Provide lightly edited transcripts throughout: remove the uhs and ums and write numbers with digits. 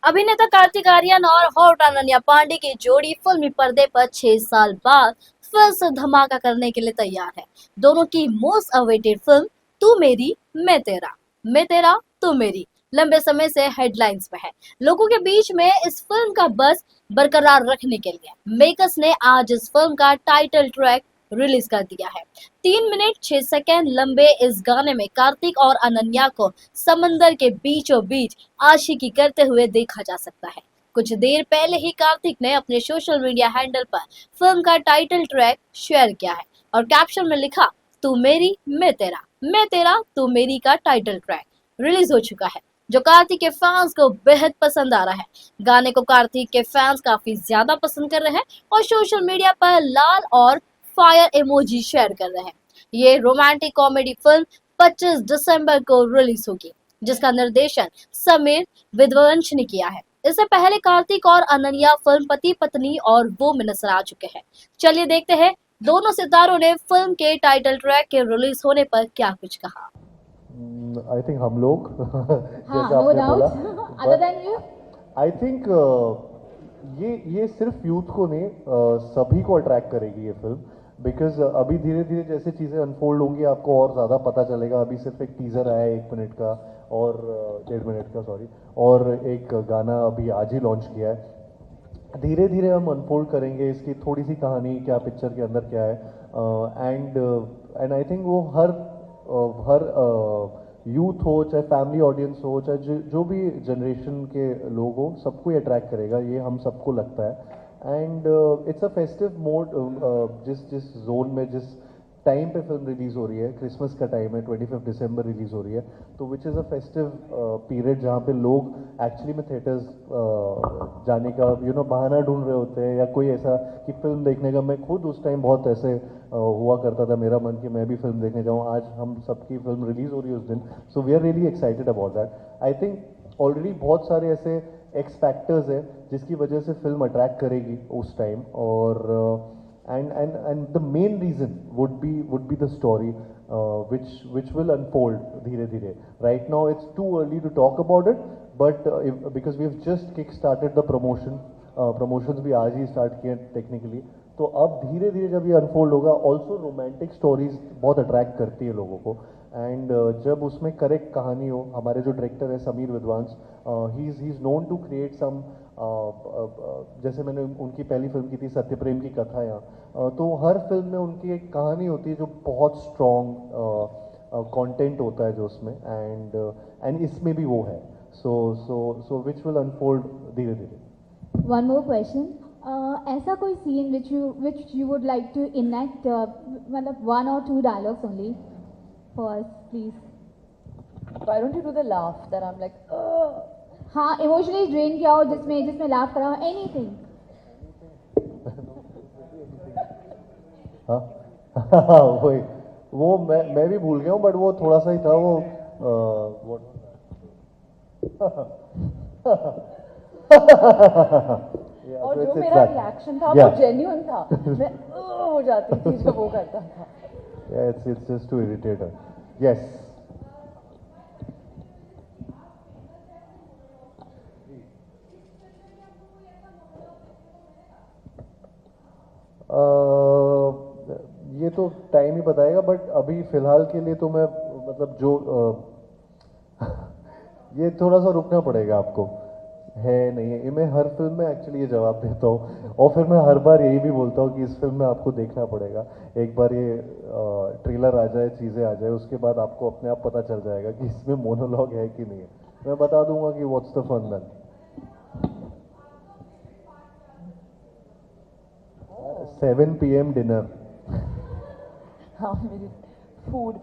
अभिनेता कार्तिक आर्यन और हॉट अनन्या पांडे की जोड़ी फिल्मी पर्दे पर 6 साल बाद फिर से धमाका करने के लिए तैयार है। दोनों की मोस्ट अवेटेड फिल्म तू मेरी मैं तेरा तू मेरी लंबे समय से हेडलाइंस में है। लोगों के बीच में इस फिल्म का बuzz बरकरार रखने के लिए मेकर्स ने आज इस फिल्म का टाइटल ट्रैक रिलीज कर दिया है। 3 मिनट 6 सेकेंड लंबे इस गाने में कार्तिक और अनन्या को समंदर के बीचों बीच आशिकी करते हुए देखा जा सकता है। कुछ देर पहले ही कार्तिक ने अपने सोशल मीडिया हैंडल पर फिल्म का टाइटल ट्रैक शेयर किया है और कैप्शन में लिखा, तू मेरी मैं तेरा तू मेरी का टाइटल ट्रैक रिलीज हो चुका है, जो कार्तिक के फैंस को बेहद पसंद आ रहा है। गाने को कार्तिक के फैंस काफी ज्यादा पसंद कर रहे हैं और सोशल मीडिया पर लाल और फायर इमोजी शेयर कर रहे हैं। ये रोमांटिक कॉमेडी फिल्म 25 दिसंबर को रिलीज होगी, जिसका निर्देशन समीर विद्वंश ने किया है। इससे पहले कार्तिक और अनन्या फिल्म पति पत्नी और वो में नजर आ चुके हैं। चलिए देखते हैं दोनों सितारों ने फिल्म के टाइटल ट्रैक के रिलीज होने पर क्या कुछ कहा। आई थिंक हम लोग हाँ, जैसे नो आपने बोला doubt other than you. I think ये सिर्फ यूथ को नहीं सभी को अट्रैक्ट करेगी ये फिल्म बिकॉज अभी धीरे धीरे जैसे चीज़ें अनफोल्ड होंगी आपको और ज़्यादा पता चलेगा। अभी सिर्फ एक टीज़र आया है 1 मिनट का और 1.5 मिनट का सॉरी, और एक गाना अभी आज ही लॉन्च किया है। धीरे धीरे हम अनफोल्ड करेंगे इसकी थोड़ी सी कहानी, क्या पिक्चर के अंदर क्या है। एंड आई थिंक वो हर यूथ हो चाहे फैमिली ऑडियंस हो चाहे जो भी जनरेशन के लोग हो सबको ये अट्रैक्ट करेगा, ये हम सबको लगता है। And it's a festive mode. जिस जिस जोन में जिस टाइम पे फिल्म रिलीज हो रही है, क्रिसमस का टाइम है, 25 दिसंबर रिलीज हो रही है, तो which is a festive period जहाँ पे लोग एक्चुअली में थिएटर्स जाने का बहाना ढूंढ रहे होते हैं या कोई ऐसा कि फिल्म देखने का। मैं खुद उस टाइम बहुत ऐसे हुआ करता था मेरा मन कि मैं भी फिल्म देखने जाऊँ। आज हम सबकी फिल्म रिलीज हो रही है उस दिन, so we are really excited about that. I think already बहुत सारे ऐसे एक्स फैक्टर्स है जिसकी वजह से फिल्म अट्रैक्ट करेगी उस टाइम। और and the main reason would be the story, which will unfold धीरे धीरे. Right now it's too early to talk about it, but because we have just kick started the promotions भी आज ही start किए technically, तो अब धीरे धीरे जब ये अनफोल्ड होगा, ऑल्सो रोमांटिक स्टोरीज बहुत अट्रैक्ट करती है लोगों को। एंड जब उसमें करेक्ट कहानी हो, हमारे जो डायरेक्टर है Sameer Vidwans, he is known to create some, जैसे मैंने उनकी पहली फिल्म की थी सत्य प्रेम की कथा यहाँ, तो हर फिल्म में उनकी एक कहानी होती है जो बहुत स्ट्रॉन्ग कंटेंट होता है जो उसमें, एंड इसमें भी वो है। सो विच विल अनफोल्ड धीरे धीरे। वन मोर क्वेश्चन, ऐसा कोई scene which you would like to enact, मतलब 1 or 2 dialogues only for us, please. Why don't you do the laugh that I'm like, "Ugh." हाँ, इमोशनली ड्रेन किया हो जिसमें laugh करा हो, एनीथिंग। हाँ वही, वो मैं भी भूल गया हूँ, बट वो थोड़ा सा ही था वो। और जो मेरा रिएक्शन था वो जेन्युइन था। मैं हो जाती थी जब वो करता था। it's just to irritate her. Yes. ये तो टाइम ही बताएगा, बट अभी फिलहाल के लिए तो मैं मतलब जो ये थोड़ा सा रुकना पड़ेगा आपको, है नहीं है। मैं हर फिल्म में एक्चुअली ये जवाब देता हूँ और फिर मैं हर बार यही भी बोलता हूँ कि इस फिल्म में आपको देखना पड़ेगा। एक बार ये ट्रेलर आ जाए, चीज़ें आ जाए, उसके बाद आपको अपने आप पता चल जाएगा कि इसमें मोनोलॉग है कि नहीं है। मैं बता दूंगा कि what's the fun then. 7 PM dinner. हाँ, मेरी फूड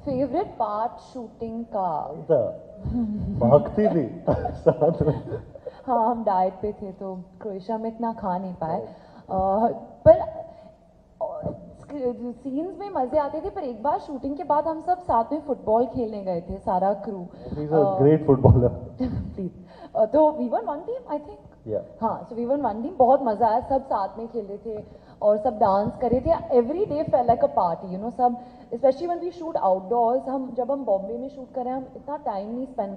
फेवरेट पार्ट शूटिंग का। भागती थी साथ में। हाँ, हम डाइट पे थे तो क्रोएशिया में इतना खा नहीं पाए, पर सीन्स में मजे आते थे। पर एक बार शूटिंग के बाद हम सब साथ में फुटबॉल खेलने गए थे, सारा क्रू। Great footballer. प्लीज। तो we were one team I think. हाँ, सो वी वन टीम, बहुत मजा आया, सब साथ में खेले थे। और सब डांस कर रहे थे. Every day felt like a party, you know. सब specially when we shoot outdoors, जब हम बॉम्बे में शूट करें, हम इतना टाइम नहीं स्पेंड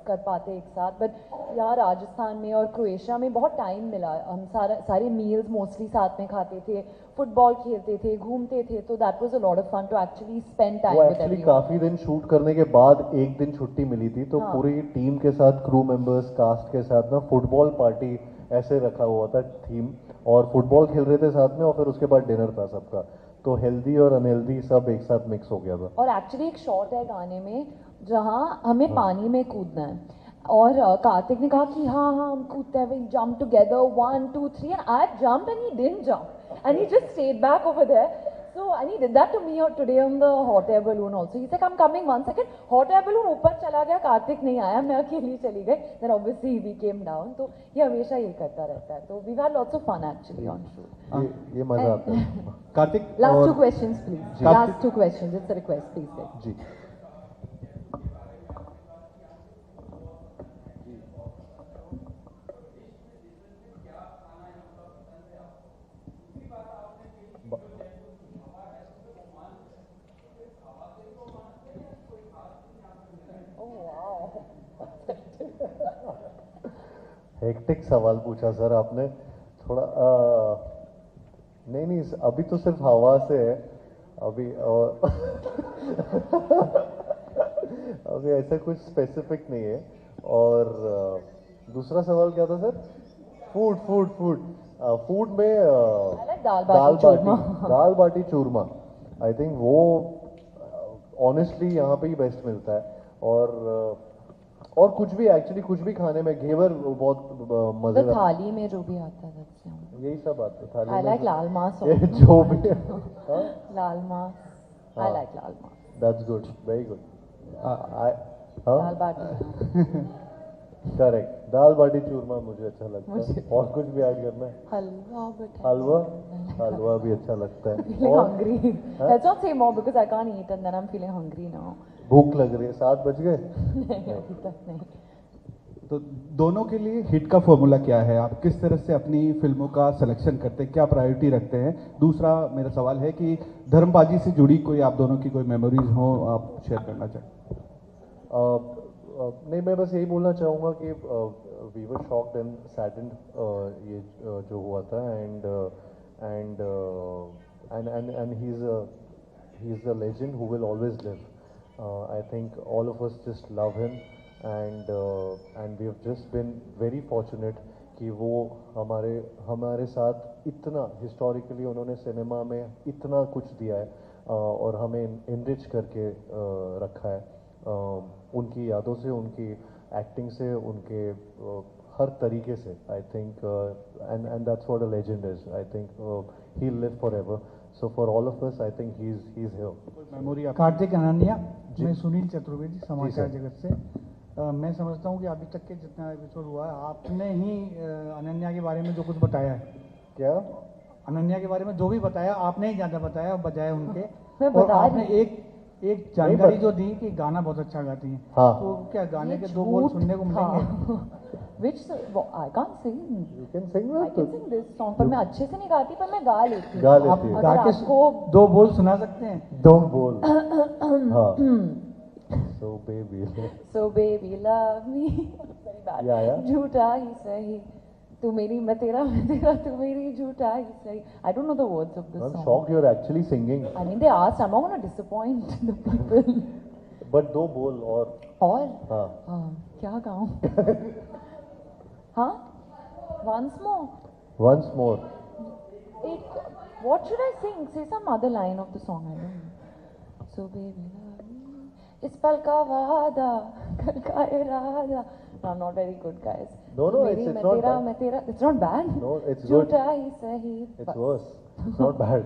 कर पाते एक साथ. बट यहाँ राजस्थान में और क्रोएशिया में बहुत टाइम मिला. हम सारे मील्स मोस्टली साथ में खाते थे, फुटबॉल खेलते थे, घूमते थे. तो that was a lot of fun to actually spend time वो विद एक्चुअली एवरीवन. काफी दिन शूट करने के बाद एक दिन छुट्टी मिली थी, तो हाँ. पूरी टीम के साथ, क्रू मेंबर्स, कास्ट के साथ ना फुटबॉल पार्टी ऐसे रखा हुआ था थीम, और फुटबॉल खेल रहे थे साथ में, और फिर उसके बाद डिनर था सबका. तो हेल्दी और अनहेल्दी सब एक साथ मिक्स हो गया था. और एक्चुअली एक शॉट है गाने में जहाँ हमें पानी में कूदना है, और कार्तिक ने कहा कि हाँ हाँ हम कूदते हैं, we jump together 1 2 3, and I jumped and he didn't jump and he just stayed back over there. So and he did that to me today on the hot air balloon also. He's like, I'm coming 1 second. Hot air balloon ऊपर चला गया, कार्तिक नहीं आया, मैं अकेली चली गई. Then obviously we came down. तो ये हमेशा ये करता रहता है. तो we've had lots of fun actually on shoot. ये मजा आता है. कार्तिक Last और 2 questions please. Kartik- Last 2 questions. It's a request, please. Take. जी. हेक्टिक सवाल पूछा सर आपने. थोड़ा नहीं नहीं, अभी तो सिर्फ हवा से है अभी, और अभी ऐसा कुछ स्पेसिफिक नहीं है. और दूसरा सवाल क्या था sir? Food food food food में I like dal baati churma. Dal baati churma. I think वो ऑनेस्टली यहाँ पे ही बेस्ट मिलता है. और कुछ भी एक्चुअली, कुछ भी खाने में, घेवर बहुत The मजेदार. थाली में जो भी आता है, that's yum. यही सब आता है थाली I में. like लाल मांस. ये जो भी है. लाल मांस. I हाँ. like laal maas. That's good, very good. Dal baati. Correct. Dal baati churma मुझे अच्छा लगता है. और कुछ भी ऐड करना है? हलवा, but हलवा. हलवा भी अच्छा लगता है. feeling और hungry. Let's not say more because I can't eat and then I'm feeling hungry now. भूख लग रही है. 7 बज गए. नहीं, अभी तक नहीं. तो दोनों के लिए हिट का फॉर्मूला क्या है? आप किस तरह से अपनी फिल्मों का सिलेक्शन करते हैं, क्या प्रायोरिटी रखते हैं? दूसरा मेरा सवाल है कि धर्मबाजी से जुड़ी कोई आप दोनों की कोई मेमोरीज हो, आप शेयर करना चाहें? नहीं, मैं बस यही बोलना चाहूँगा कि we were shocked and saddened ये जो हुआ था. And he is a legend who will always live. I think all of us just love him, and we have just been very fortunate कि वो हमारे साथ इतना हिस्टोरिकली उन्होंने सिनेमा में इतना कुछ दिया है, और हमें इनरिच करके रखा है. उनकी यादों से, उनकी एक्टिंग से, उनके हर तरीके से. I think and that's what a legend is. I think he live for ever. So for all of us I think he is here. Memory आप कार्तिक अनन्या, जी। मैं सुनील चतुर्वेदी, समाचार सर। जगत से. मैं समझता हूँ कि अभी तक के जितना एपिसोड हुआ है, आपने ही अनन्या के बारे में जो कुछ बताया है, क्या? अनन्या के बारे में जो भी बताया, आपने ही ज़्यादा बताया बजाय उनके. मैं और बता आपने रही एक जानकारी बस- जो दी कि गाना बहुत अच्छा गाती हैं. हाँ. तो क्या गाने ये के 2 बोल झूठ सुनने को था. मिलेंगे? Which I can't sing. You can sing I can sing this song, पर मैं अच्छे से नहीं गाती, पर मैं गा लेती हूँ. गा आप लेती है. गा अगर के आपको 2 बोल सुना सकते हैं? डोंट बोल. हाँ. So baby. So baby love me. Very bad. Yeah. झूठा ही सही, तू मेरी मैं तेरा, तू मेरी, झूठा ही सही. I don't know the words of this I'm song. shocked you're actually singing. I mean, they asked. I'm not going to disappoint the people. But दो बोल और. और हाँ. क्या गाऊं? हाँ? Once more. Once more. What should I sing? Say some other line of the song. I don't know. So baby love me. इस पल का वादा, कल का इरादा. No, I'm not very good, guys. No, मेरी, it's मैं not तेरा, bad. मैं तेरा. It's not bad. No, it's good. झूठा ही सही. It's worse. It's not bad.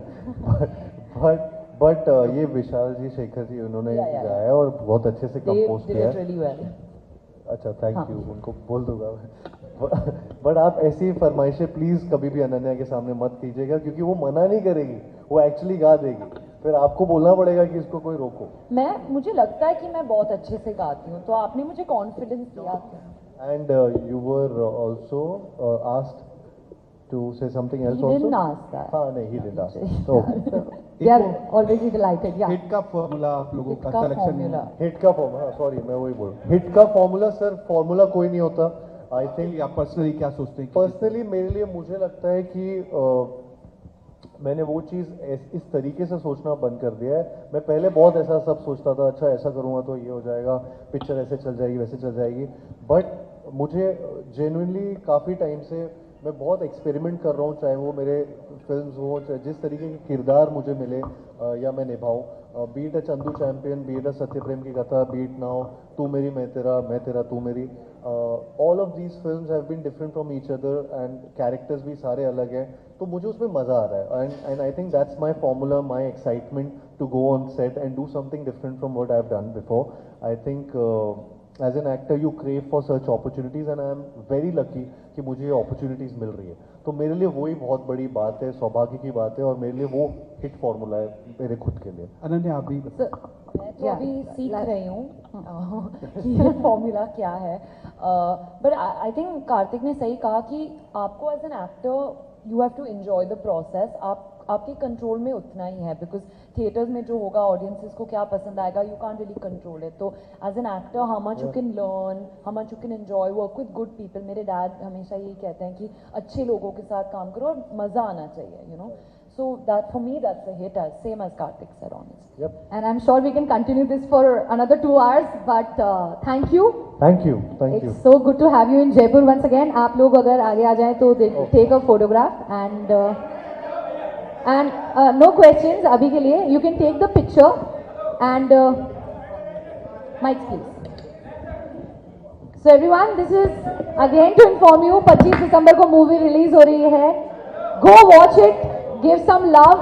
But ये विशाल जी, शेखर जी, उन्होंने Yeah. गाया और बहुत अच्छे से They कंपोज did किया it है. really well. अच्छा, थैंक हाँ. यू. उनको बोल दूंगा मैं. बट आप ऐसी फरमाइशें प्लीज कभी भी अनन्या के सामने मत कीजिएगा, क्योंकि वो मना नहीं करेगी, वो एक्चुअली गा देगी. फिर आपको बोलना पड़ेगा कि इसको कोई रोको. मुझे लगता है कि मैं बहुत अच्छे से गाती हूँ, तो आपने मुझे कॉन्फिडेंस दिया. And you were also asked to say something else He also? didn't ask that. हाँ नहीं, he didn't ask. So, We are already delighted. Yeah. Hit का फॉर्मूला आप लोगों Hit का का सिलेक्शन formula. हिट का फॉर्मूला, सॉरी मैं वही बोल, हिट का फॉर्मूला सर, फॉर्मूला कोई नहीं होता. आई थिंक आप पर्सनली क्या सोचते हैं कि पर्सनली मेरे लिए मुझे लगता है कि मैंने वो चीज़ इस तरीके से सोचना बंद कर दिया है. मैं पहले बहुत ऐसा सब सोचता था, अच्छा ऐसा करूँगा तो ये हो जाएगा, पिक्चर ऐसे चल जाएगी वैसे चल जाएगी. बट मुझे जेन्युइनली काफ़ी टाइम से मैं बहुत एक्सपेरिमेंट कर रहा हूँ, चाहे वो मेरे फिल्म्स हो, चाहे जिस तरीके के किरदार मुझे मिले या मैं निभाऊँ. बीट अ चंदू चैंपियन, बीट अ सत्यप्रेम की कथा, बीट नाउ तू मेरी मैं तेरा तू मेरी. All of these films have been different from each other and characters भी सारे अलग हैं, तो मुझे उसमें मज़ा आ रहा है. And I think that's my formula, my excitement to go on set and do something different from what I have done before. I think as an actor you crave for such opportunities and I am very lucky कि मुझे ये opportunities मिल रही है. तो मेरे लिए वही बहुत बड़ी बात है, सौभाग्य की बात है, और मेरे लिए वो हिट फॉर्मूला है मेरे खुद के लिए. अनन्या आप भी मैं तो अभी सीख रही हूँ कि ये फॉर्मूला क्या है. बट आई थिंक कार्तिक ने सही कहा कि आपको as an actor you have to enjoy the process. आपके कंट्रोल में उतना ही है, बिकॉज थिएटर्स में जो होगा, ऑडियंसेस को क्या पसंद आएगा, you can't really control it. तो as an actor how much you can learn, how much you can enjoy, work with good people. मेरे डैड हमेशा यही कहते हैं कि अच्छे लोगों के साथ काम करो और मज़ा आना चाहिए, you know. So that for me, that's a hit, same as Karthik said, honestly. Yep. And I'm sure we can continue this for another 2 hours, but thank you. Thank you. Thank you. It's so good to have you in Jaipur once again. आप लोग अगर आगे आ जाएं तो take a photograph and no questions अभी के लिए. You can take the picture and mics please. So everyone, this is again to inform you 25 दिसंबर को मूवी रिलीज हो रही है. Go watch it, give some love.